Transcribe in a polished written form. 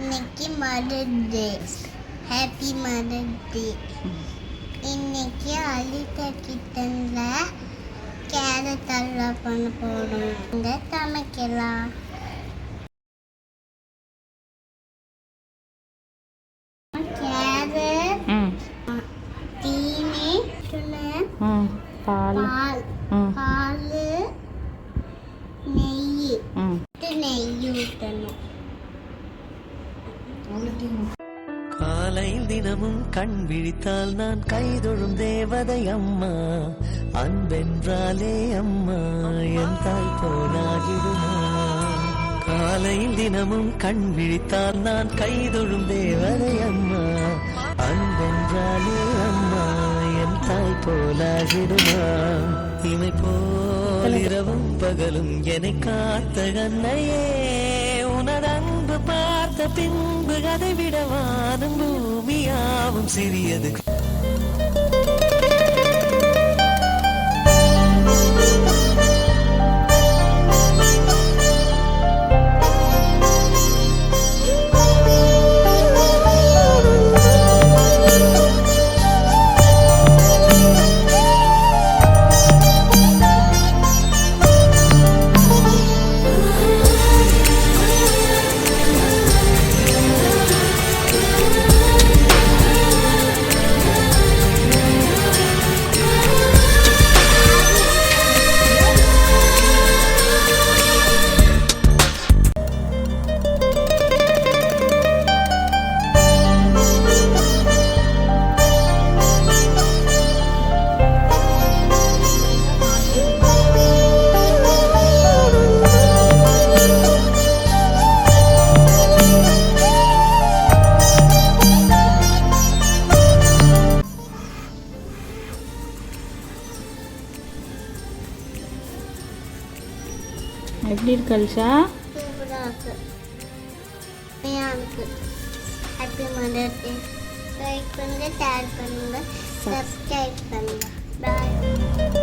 இன்னைக்கு மதர் டே. Happy mother டே. இன்னைக்கு அலிதா கிட்டன்ல carrot halwa பண்ண போறோம். இந்த சமைக்கலாம். கேரட், தீனி, பால், நெய் ஊற்றணும். காலை தினமும் கண் விழித்தால் நான் கைதொழும் தேவதை அம்மா. அன்பென்றாலே அம்மா என் தாய் போலாகிடுமா. காலையில் தினமும் கண் விழித்தால் நான் கைதொழும் தேவதை அம்மா. அன்பென்றாலே அம்மா என் தாய் போலாகிடுமா. இமை போல் இரவும் பகலும் என்னை காத்த கண்ணையே, உனது அன்பு பார்த்த பின்பு அதை விட வானம் பூமியாவும் சிறியது. எப்படி இருக்கு அல்ஷா? Happy mother day. லைக் பண்ணுங்க, ஷேர் பண்ணுங்க, சப்ஸ்கிரைப் பண்ணுங்க. பாய்.